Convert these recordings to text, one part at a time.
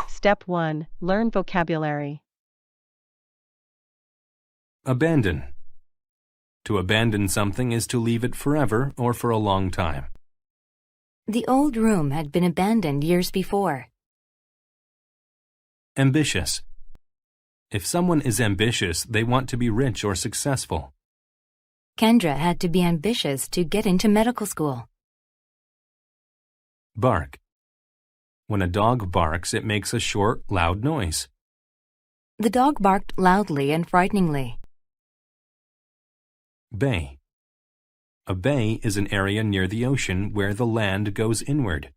Step 1. Learn vocabulary. Abandon. To abandon something is to leave it forever or for a long time. The old room had been abandoned years before. Ambitious. If someone is ambitious, they want to be rich or successful. Kendra had to be ambitious to get into medical school. Bark. When a dog barks, it makes a short, loud noise. The dog barked loudly and frighteningly. Bay. A bay is an area near the ocean where the land goes inward.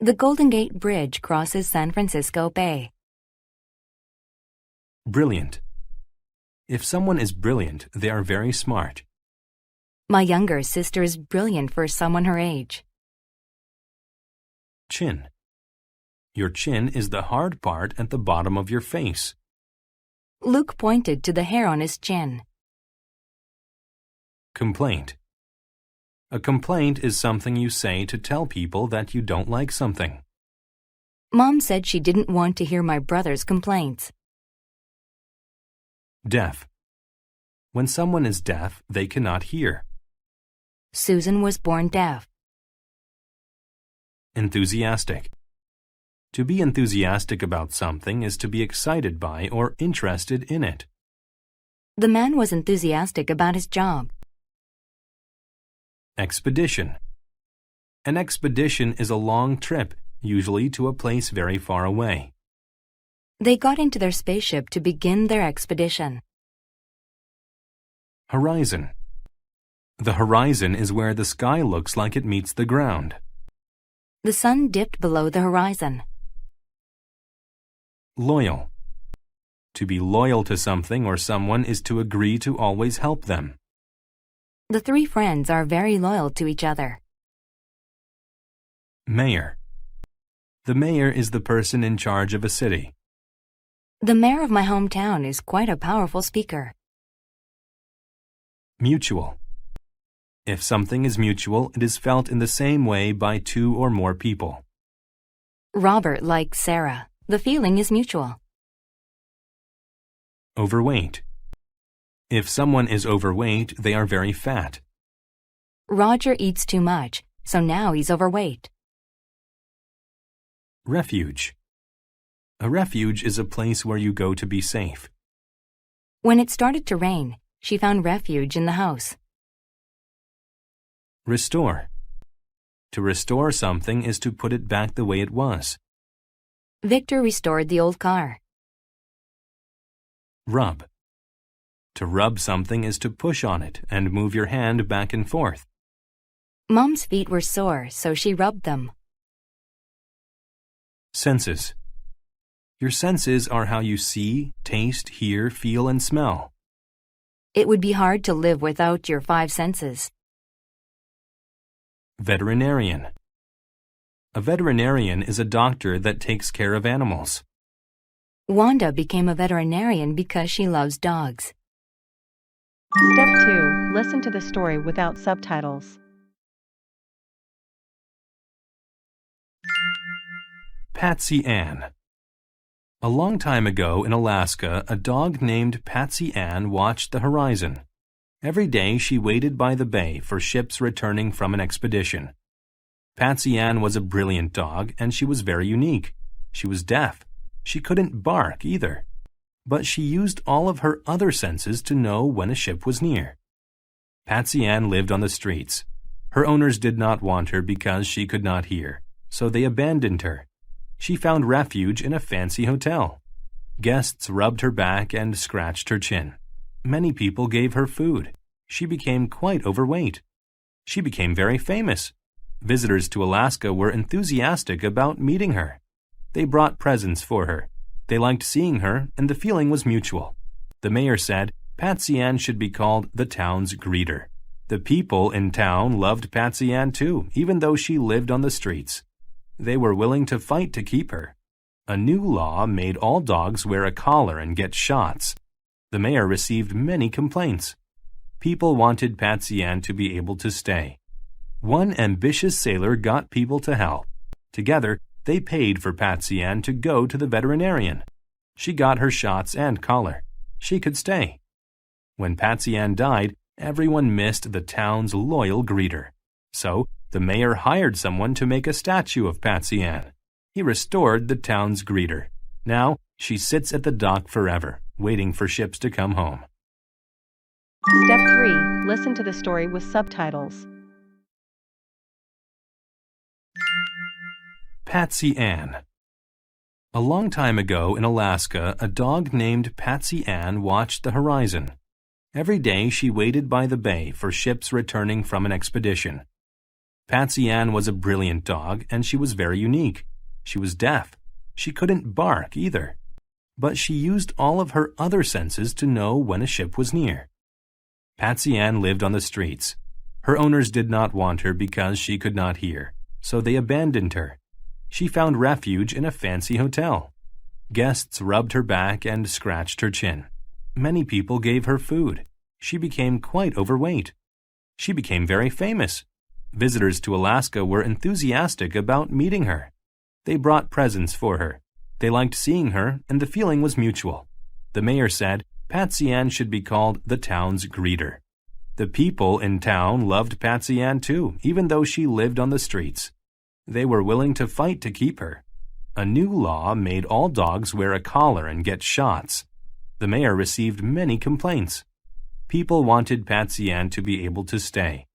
The Golden Gate Bridge crosses San Francisco Bay. Brilliant. If someone is brilliant, they are very smart. My younger sister is brilliant for someone her age. Chin. Your chin is the hard part at the bottom of your face. Luke pointed to the hair on his chin. Complaint. A complaint is something you say to tell people that you don't like something. Mom said she didn't want to hear my brother's complaints. Deaf. When someone is deaf, they cannot hear. Susan was born deaf. Enthusiastic. To be enthusiastic about something is to be excited by or interested in it. The man was enthusiastic about his job. Expedition. An expedition is a long trip, usually to a place very far away. They got into their spaceship to begin their expedition. Horizon. The horizon is where the sky looks like it meets the ground. The sun dipped below the horizon. Loyal. To be loyal to something or someone is to agree to always help them. The three friends are very loyal to each other. Mayor. The mayor is the person in charge of a city. The mayor of my hometown is quite a powerful speaker. Mutual. If something is mutual, it is felt in the same way by two or more people. Robert likes Sarah. The feeling is mutual. Overweight. If someone is overweight, they are very fat. Roger eats too much, so now he's overweight. Refuge. A refuge is a place where you go to be safe. When it started to rain, she found refuge in the house. Restore. To restore something is to put it back the way it was. Victor restored the old car. Rub. To rub something is to push on it and move your hand back and forth. Mom's feet were sore, so she rubbed them. Senses. Your senses are how you see, taste, hear, feel, and smell. It would be hard to live without your five senses. Veterinarian. A veterinarian is a doctor that takes care of animals. Wanda became a veterinarian because she loves dogs. Step 2. Listen to the story without subtitles. Patsy Ann. A long time ago in Alaska, a dog named Patsy Ann watched the horizon. Every day she waited by the bay for ships returning from an expedition. Patsy Ann was a brilliant dog, and she was very unique. She was deaf. She couldn't bark either. But she used all of her other senses to know when a ship was near. Patsy Ann lived on the streets. Her owners did not want her because she could not hear, so they abandoned her. She found refuge in a fancy hotel. Guests rubbed her back and scratched her chin. Many people gave her food. She became quite overweight. She became very famous. Visitors to Alaska were enthusiastic about meeting her. They brought presents for her. They liked seeing her, and the feeling was mutual. The mayor said Patsy Ann should be called the town's greeter. The people in town loved Patsy Ann too, even though she lived on the streets. They were willing to fight to keep her. A new law made all dogs wear a collar and get shots. The mayor received many complaints. People wanted Patsy Ann to be able to stay. One ambitious sailor got people to help. Together, they paid for Patsy Ann to go to the veterinarian. She got her shots and collar. She could stay. When Patsy Ann died, everyone missed the town's loyal greeter. So, the mayor hired someone to make a statue of Patsy Ann. He restored the town's greeter. Now, she sits at the dock forever, waiting for ships to come home. Step 3. Listen to the story with subtitles. Patsy Ann. A long time ago in Alaska, a dog named Patsy Ann watched the horizon. Every day she waited by the bay for ships returning from an expedition. Patsy Ann was a brilliant dog, and she was very unique. She was deaf. She couldn't bark either. But she used all of her other senses to know when a ship was near. Patsy Ann lived on the streets. Her owners did not want her because she could not hear, so they abandoned her. She found refuge in a fancy hotel. Guests rubbed her back and scratched her chin. Many people gave her food. She became quite overweight. She became very famous. Visitors to Alaska were enthusiastic about meeting her. They brought presents for her. They liked seeing her, and the feeling was mutual. The mayor said Patsy Ann should be called the town's greeter. The people in town loved Patsy Ann too, even though she lived on the streets. They were willing to fight to keep her. A new law made all dogs wear a collar and get shots. The mayor received many complaints. People wanted Patsy Ann to be able to stay.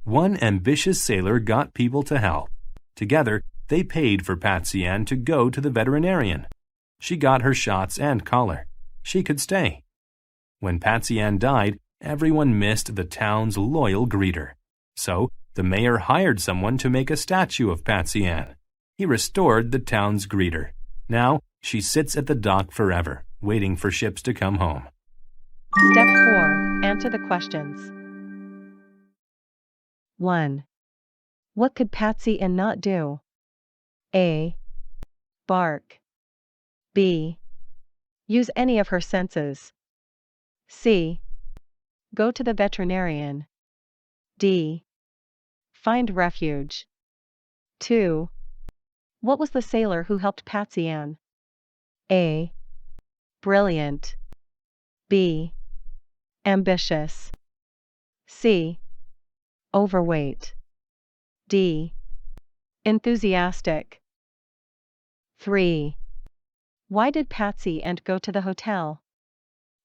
One ambitious sailor got people to help. Together, they paid for Patsy Ann to go to the veterinarian. She got her shots and collar. She could stay. When Patsy Ann died, everyone missed the town's loyal greeter. So, the mayor hired someone to make a statue of Patsy Ann. He restored the town's greeter. Now, she sits at the dock forever, waiting for ships to come home. Step 4. Answer the questions. 1. What could Patsy Ann not do? A. Bark. B. Use any of her senses. C. Go to the veterinarian. D. Find refuge. 2. What was the sailor who helped Patsy Ann? A. Brilliant. B. Ambitious. C. Overweight. D. Enthusiastic. 3. Why did Patsy Ann go to the hotel?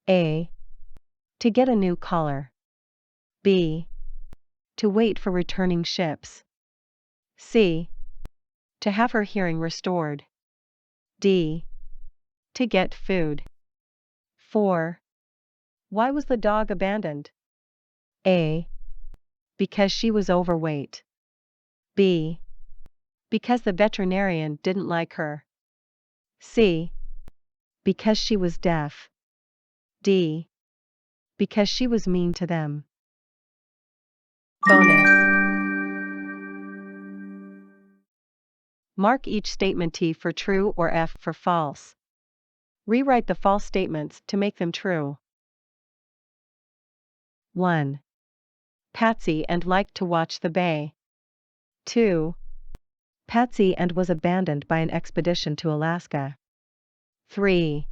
A. To get a new collar. B. To wait for returning ships. C. To have her hearing restored. D. To get food. 4. Why was the dog abandoned? A. Because she was overweight. B. Because the veterinarian didn't like her. C. Because she was deaf. D. Because she was mean to them. Bonus. Mark each statement T for true or F for false. Rewrite the false statements to make them true. 1. Patsy Ann liked to watch the bay. 2. Patsy Ann was abandoned by an expedition to Alaska. 3.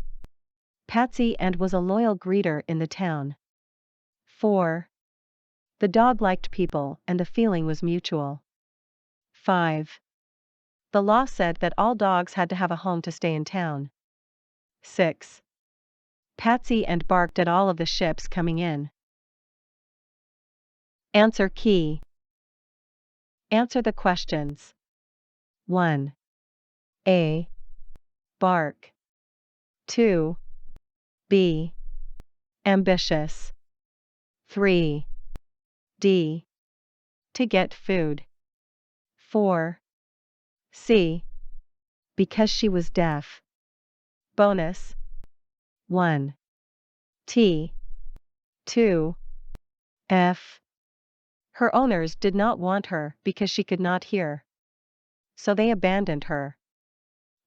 Patsy Ann was a loyal greeter in the town. 4. The dog liked people and the feeling was mutual. 5. The law said that all dogs had to have a home to stay in town. 6. Patsy Ann barked at all of the ships coming in. Answer key. Answer the questions. 1. A. Bark. 2. B. Ambitious. 3. D. To get food. 4. C. Because she was deaf. Bonus. 1. T. 2. F. Her owners did not want her because she could not hear. So they abandoned her.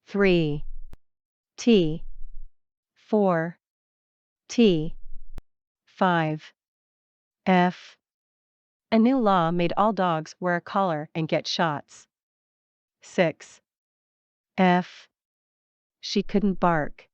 3. T. 4. T. 5. F. A new law made all dogs wear a collar and get shots. 6. F. She couldn't bark.